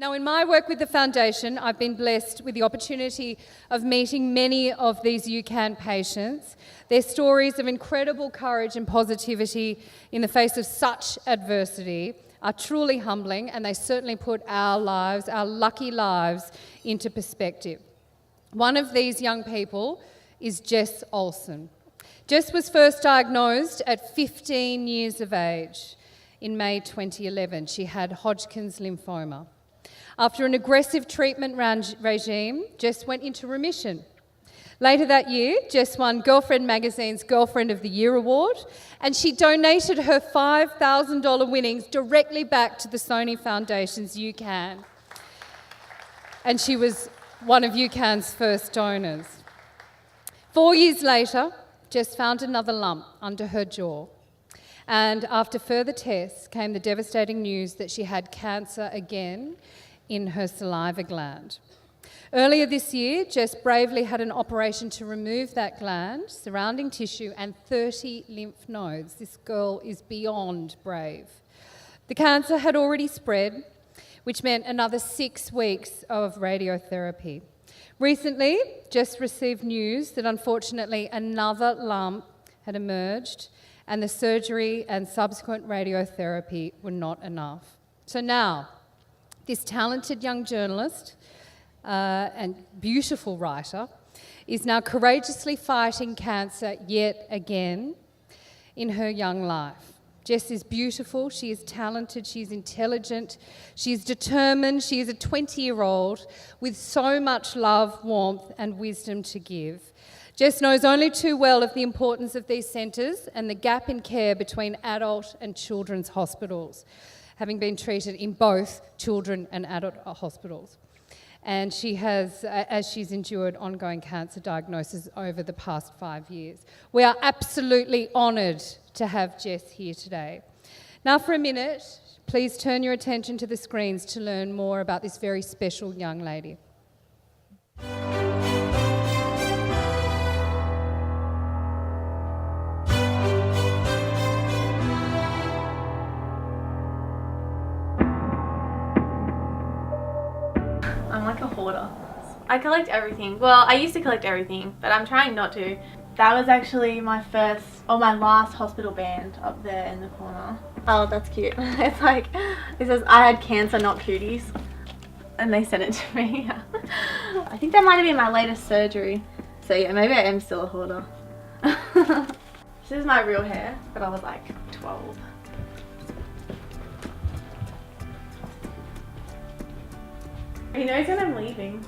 Now, in my work with the Foundation, I've been blessed with the opportunity of meeting many of these UCAN patients. Their stories of incredible courage and positivity in the face of such adversity are truly humbling, and they certainly put our lives, our lucky lives, into perspective. One of these young people is Jess Olson. Jess was first diagnosed at 15 years of age in May 2011. She had Hodgkin's lymphoma. After an aggressive treatment regime, Jess went into remission. Later that year, Jess won Girlfriend Magazine's Girlfriend of the Year award, and she donated her $5,000 winnings directly back to the Sony Foundation's UCAN. And she was one of UCAN's first donors. 4 years later, Jess found another lump under her jaw. And after further tests came the devastating news that she had cancer again in her saliva gland. Earlier this year, Jess bravely had an operation to remove that gland, surrounding tissue, and 30 lymph nodes. This girl is beyond brave. The cancer had already spread, which meant another 6 weeks of radiotherapy. Recently, Jess received news that unfortunately another lump had emerged, and the surgery and subsequent radiotherapy were not enough. So now, this talented young journalist and beautiful writer is now courageously fighting cancer yet again in her young life. Jess is beautiful, she is talented, she is intelligent, she is determined, she is a 20-year-old with so much love, warmth and wisdom to give. Jess knows only too well of the importance of these centres and the gap in care between adult and children's hospitals, having been treated in both children and adult hospitals. And she has, as she's endured ongoing cancer diagnosis over the past 5 years. We are absolutely honoured to have Jess here today. Now for a minute, please turn your attention to the screens to learn more about this very special young lady. I'm like a hoarder. I collect everything. Well, I used to collect everything, but I'm trying not to. That was actually my last hospital band up there in the corner. Oh, that's cute. It's like, it says, I had cancer, not cooties. And they sent it to me. I think that might have been my latest surgery. So yeah, maybe I am still a hoarder. This is my real hair, but I was like 12. He knows when I'm leaving.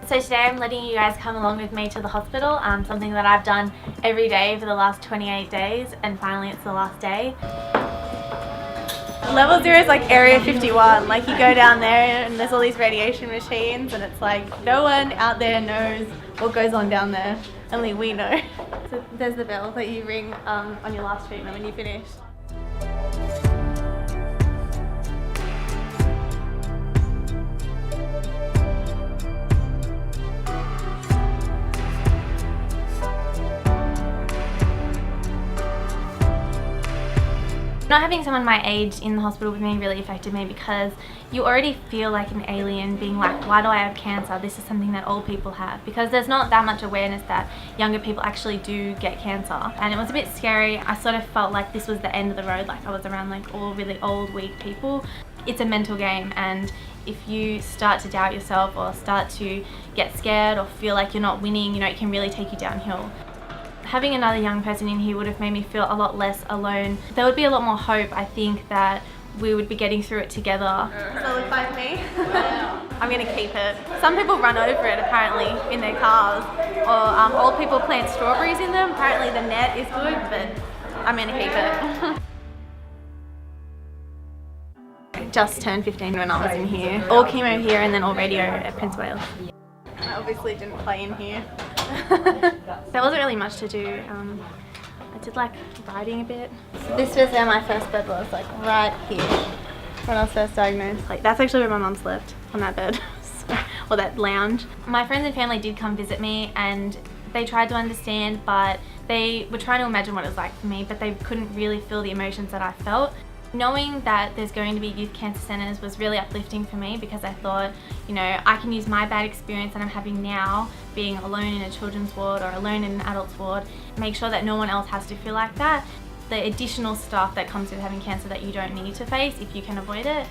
So today I'm letting you guys come along with me to the hospital, something that I've done every day for the last 28 days, and finally it's the last day. Level 0 is like Area 51, like you go down there and there's all these radiation machines and it's like no one out there knows what goes on down there, only we know. So there's the bell that you ring on your last treatment when you finish. Not having someone my age in the hospital with me really affected me, because you already feel like an alien, being like, why do I have cancer? This is something that old people have, because there's not that much awareness that younger people actually do get cancer. And it was a bit scary. I sort of felt like this was the end of the road, like I was around like all really old, weak people. It's a mental game, and if you start to doubt yourself or start to get scared or feel like you're not winning, you know, it can really take you downhill. Having another young person in here would have made me feel a lot less alone. There would be a lot more hope, I think, that we would be getting through it together. Does it look like me? I'm gonna keep it. Some people run over it apparently in their cars, or old people plant strawberries in them. Apparently the net is good, but I'm gonna keep it. I just turned 15 when I was in here. All chemo here and then all radio at Prince Wales. I obviously didn't play in here. There wasn't really much to do. I did like writing a bit. So this was where my first bed was, like right here, when I was first diagnosed. Like that's actually where my mum slept, on that bed, or that lounge. My friends and family did come visit me, and they tried to understand, but they were trying to imagine what it was like for me, but they couldn't really feel the emotions that I felt. Knowing that there's going to be youth cancer centres was really uplifting for me, because I thought, you know, I can use my bad experience that I'm having now, being alone in a children's ward or alone in an adult's ward, make sure that no one else has to feel like that. The additional stuff that comes with having cancer that you don't need to face if you can avoid it.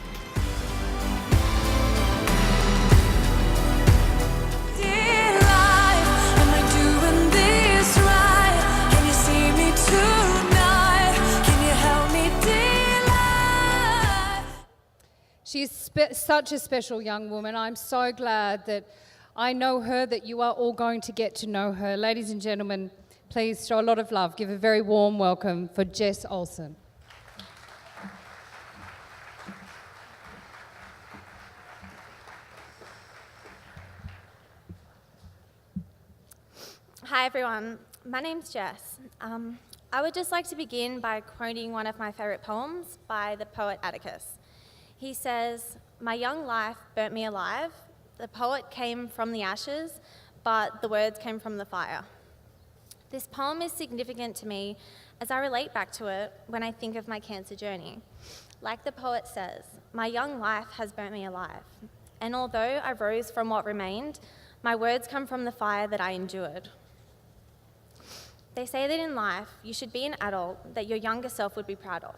She's such a special young woman. I'm so glad that I know her, that you are all going to get to know her. Ladies and gentlemen, please show a lot of love. Give a very warm welcome for Jess Olson. Hi everyone, my name's Jess. I would just like to begin by quoting one of my favourite poems by the poet Atticus. He says, "My young life burnt me alive. The poet came from the ashes, but the words came from the fire." This poem is significant to me as I relate back to it when I think of my cancer journey. Like the poet says, my young life has burnt me alive. And although I rose from what remained, my words come from the fire that I endured. They say that in life, you should be an adult that your younger self would be proud of.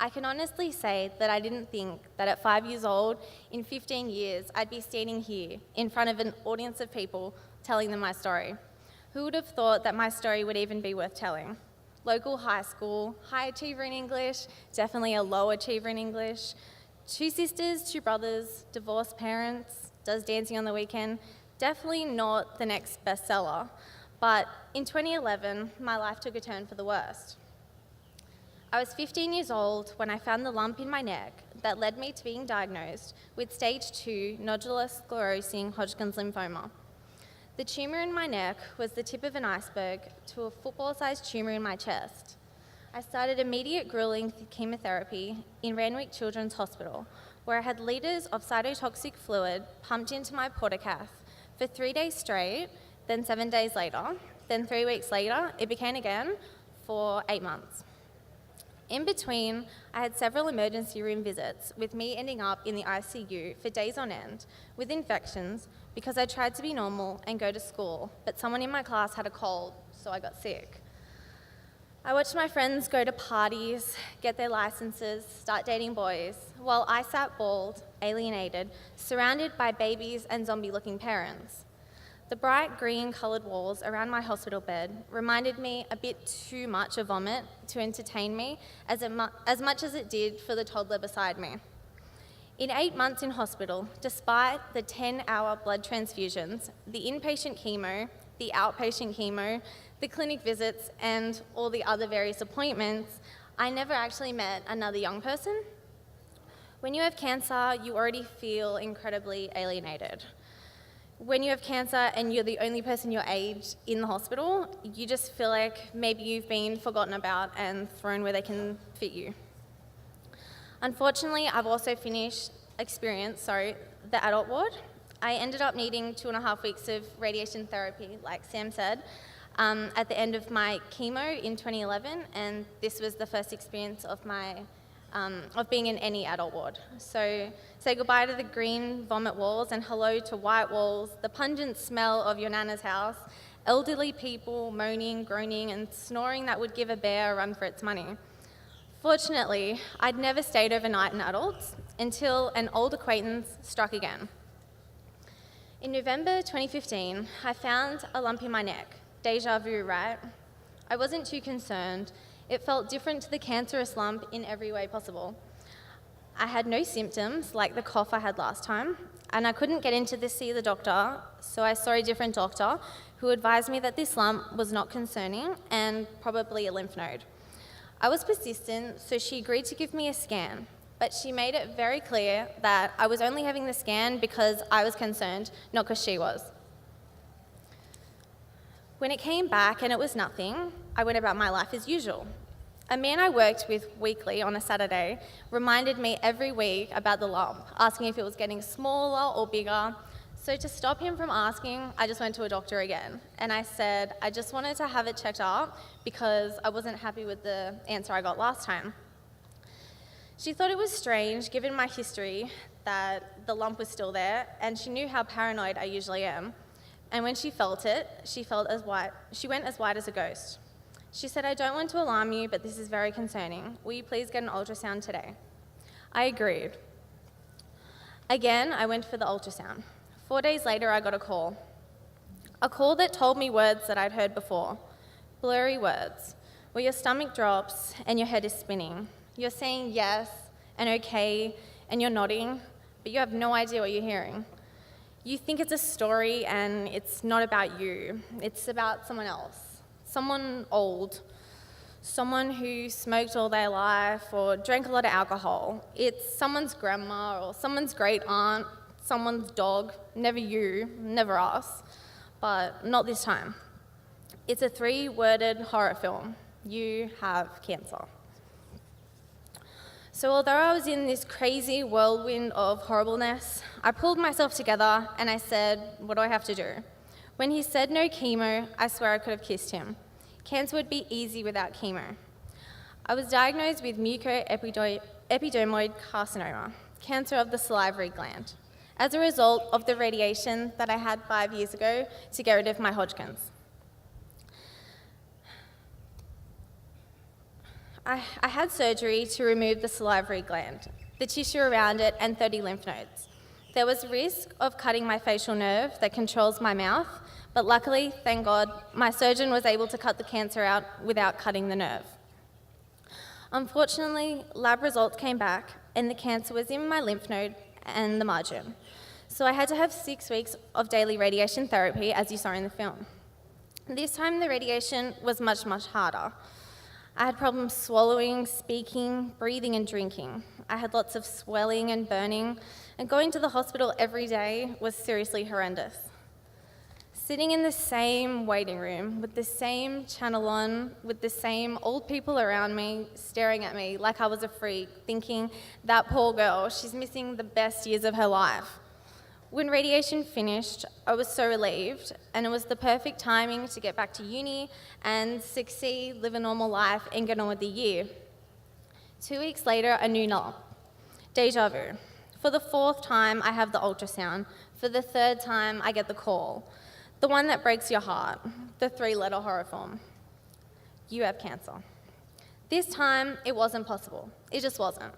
I can honestly say that I didn't think that at 5 years old, in 15 years, I'd be standing here in front of an audience of people telling them my story. Who would have thought that my story would even be worth telling? Local high school, high achiever in English, definitely a low achiever in English, 2 sisters, 2 brothers, divorced parents, does dancing on the weekend, definitely not the next bestseller. But in 2011, my life took a turn for the worst. I was 15 years old when I found the lump in my neck that led me to being diagnosed with stage 2 nodular sclerosing Hodgkin's lymphoma. The tumour in my neck was the tip of an iceberg to a football-sized tumour in my chest. I started immediate gruelling chemotherapy in Randwick Children's Hospital, where I had litres of cytotoxic fluid pumped into my portacath for 3 days straight, then 7 days later, then 3 weeks later, it began again for 8 months. In between, I had several emergency room visits, with me ending up in the ICU for days on end with infections because I tried to be normal and go to school, but someone in my class had a cold, so I got sick. I watched my friends go to parties, get their licenses, start dating boys, while I sat bald, alienated, surrounded by babies and zombie-looking parents. The bright green-coloured walls around my hospital bed reminded me a bit too much of vomit to entertain me as much as it did for the toddler beside me. In 8 months in hospital, despite the 10-hour blood transfusions, the inpatient chemo, the outpatient chemo, the clinic visits, and all the other various appointments, I never actually met another young person. When you have cancer, you already feel incredibly alienated. When you have cancer and you're the only person your age in the hospital, you just feel like maybe you've been forgotten about and thrown where they can fit you. Unfortunately, I've also experienced the adult ward. I ended up needing 2.5 weeks of radiation therapy, like Sam said, at the end of my chemo in 2011, and this was the first experience of being in any adult ward. So say goodbye to the green vomit walls and hello to white walls, the pungent smell of your nana's house, elderly people moaning, groaning, and snoring that would give a bear a run for its money. Fortunately, I'd never stayed overnight in adults until an old acquaintance struck again. In November 2015, I found a lump in my neck. Deja vu, right? I wasn't too concerned. It felt different to the cancerous lump in every way possible. I had no symptoms like the cough I had last time, and I couldn't get in to see the doctor, so I saw a different doctor who advised me that this lump was not concerning and probably a lymph node. I was persistent, so she agreed to give me a scan, but she made it very clear that I was only having the scan because I was concerned, not because she was. When it came back and it was nothing, I went about my life as usual. A man I worked with weekly on a Saturday reminded me every week about the lump, asking if it was getting smaller or bigger. So to stop him from asking, I just went to a doctor again. And I said, I just wanted to have it checked out because I wasn't happy with the answer I got last time. She thought it was strange, given my history, that the lump was still there, and she knew how paranoid I usually am. And when she felt it, she went as white as a ghost. She said, "I don't want to alarm you, but this is very concerning. Will you please get an ultrasound today?" I agreed. Again, I went for the ultrasound. 4 days later, I got a call. A call that told me words that I'd heard before. Blurry words, where your stomach drops and your head is spinning. You're saying yes and okay, and you're nodding, but you have no idea what you're hearing. You think it's a story and it's not about you. It's about someone else, someone old, someone who smoked all their life or drank a lot of alcohol. It's someone's grandma or someone's great aunt, someone's dog, never you, never us, but not this time. It's a 3-worded horror film. You have cancer. So although I was in this crazy whirlwind of horribleness, I pulled myself together and I said, what do I have to do? When he said no chemo, I swear I could have kissed him. Cancer would be easy without chemo. I was diagnosed with mucoepidermoid carcinoma, cancer of the salivary gland, as a result of the radiation that I had 5 years ago to get rid of my Hodgkin's. I had surgery to remove the salivary gland, the tissue around it, and 30 lymph nodes. There was risk of cutting my facial nerve that controls my mouth, but luckily, thank God, my surgeon was able to cut the cancer out without cutting the nerve. Unfortunately, lab results came back, and the cancer was in my lymph node and the margin. So I had to have 6 weeks of daily radiation therapy, as you saw in the film. This time, the radiation was much, much harder. I had problems swallowing, speaking, breathing, and drinking. I had lots of swelling and burning, and going to the hospital every day was seriously horrendous. Sitting in the same waiting room with the same channel on, with the same old people around me staring at me like I was a freak, thinking, that poor girl, she's missing the best years of her life. When radiation finished, I was so relieved, and it was the perfect timing to get back to uni and succeed, live a normal life, and get on with the year. 2 weeks later, a new lump. Deja vu. For the 4th time, I have the ultrasound. For the 3rd time, I get the call. The one that breaks your heart, the 3-letter horror film. You have cancer. This time, it wasn't possible. It just wasn't.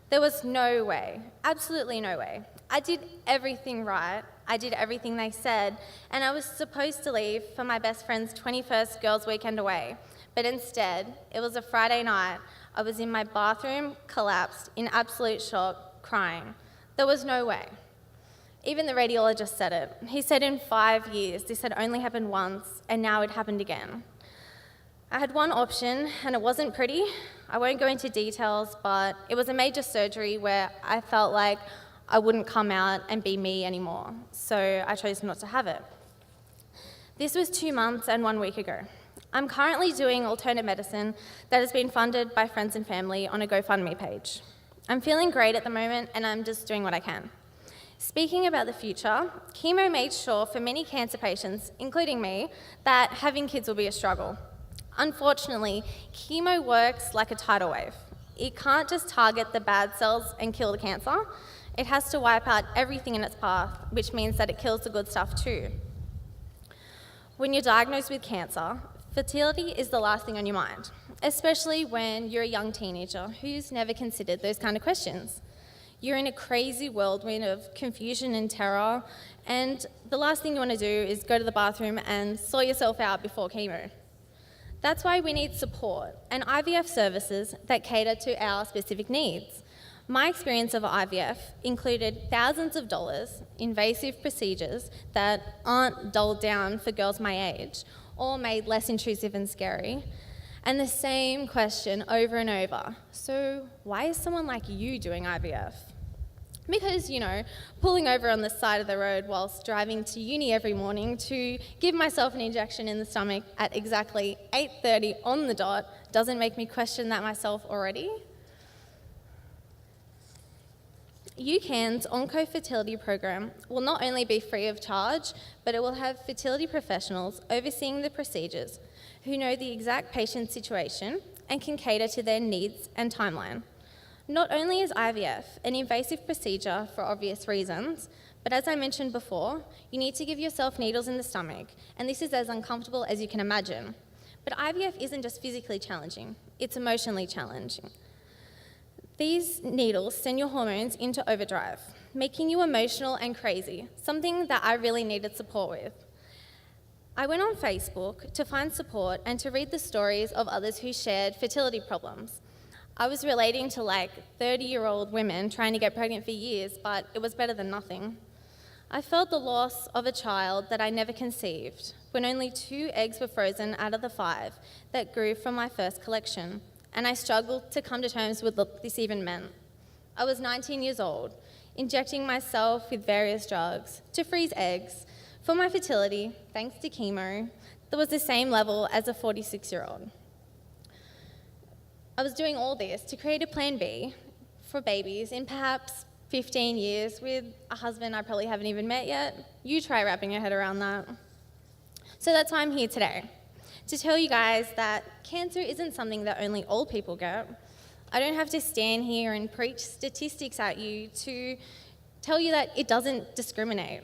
There was no way, absolutely no way. I did everything right. I did everything they said, and I was supposed to leave for my best friend's 21st girls' weekend away. But instead, it was a Friday night. I was in my bathroom, collapsed, in absolute shock, crying. There was no way. Even the radiologist said it. He said in 5 years, this had only happened once, and now it happened again. I had one option, and it wasn't pretty. I won't go into details, but it was a major surgery where I felt like I wouldn't come out and be me anymore, so I chose not to have it. This was 2 months and 1 week ago. I'm currently doing alternate medicine that has been funded by friends and family on a GoFundMe page. I'm feeling great at the moment, and I'm just doing what I can. Speaking about the future, chemo made sure for many cancer patients, including me, that having kids will be a struggle. Unfortunately, chemo works like a tidal wave. It can't just target the bad cells and kill the cancer. It has to wipe out everything in its path, which means that it kills the good stuff too. When you're diagnosed with cancer, fertility is the last thing on your mind, especially when you're a young teenager who's never considered those kind of questions. You're in a crazy whirlwind of confusion and terror, and the last thing you want to do is go to the bathroom and sort yourself out before chemo. That's why we need support and IVF services that cater to our specific needs. My experience of IVF included thousands of dollars, invasive procedures that aren't dulled down for girls my age or made less intrusive and scary, and the same question over and over. So why is someone like you doing IVF? Because, pulling over on the side of the road whilst driving to uni every morning to give myself an injection in the stomach at exactly 8:30 on the dot doesn't make me question that myself already. UCAN's Onco-Fertility program will not only be free of charge, but it will have fertility professionals overseeing the procedures who know the exact patient situation and can cater to their needs and timeline. Not only is IVF an invasive procedure for obvious reasons, but as I mentioned before, you need to give yourself needles in the stomach, and this is as uncomfortable as you can imagine. But IVF isn't just physically challenging, it's emotionally challenging. These needles send your hormones into overdrive, making you emotional and crazy, something that I really needed support with. I went on Facebook to find support and to read the stories of others who shared fertility problems. I was relating to like 30-year-old women trying to get pregnant for years, but it was better than nothing. I felt the loss of a child that I never conceived when only 2 eggs were frozen out of the 5 that grew from my first collection, and I struggled to come to terms with what this even meant. I was 19 years old, injecting myself with various drugs to freeze eggs for my fertility, thanks to chemo, that was the same level as a 46-year-old. I was doing all this to create a plan B for babies in perhaps 15 years with a husband I probably haven't even met yet. You try wrapping your head around that. So that's why I'm here today, to tell you guys that cancer isn't something that only old people get. I don't have to stand here and preach statistics at you to tell you that it doesn't discriminate.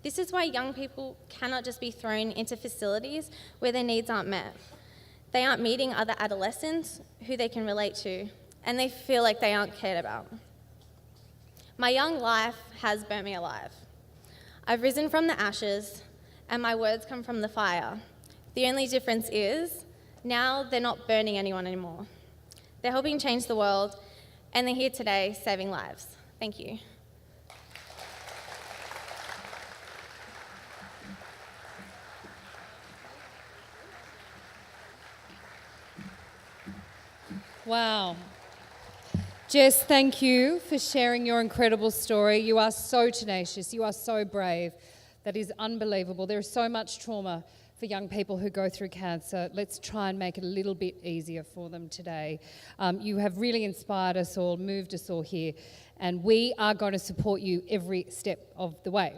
This is why young people cannot just be thrown into facilities where their needs aren't met. They aren't meeting other adolescents who they can relate to, and they feel like they aren't cared about. My young life has burnt me alive. I've risen from the ashes, and my words come from the fire. The only difference is, now they're not burning anyone anymore. They're helping change the world, and they're here today saving lives. Thank you. Wow. Jess, thank you for sharing your incredible story. You are so tenacious. You are so brave. That is unbelievable. There is so much trauma for young people who go through cancer. Let's try and make it a little bit easier for them today. You have really inspired us all, moved us all here, and we are going to support you every step of the way.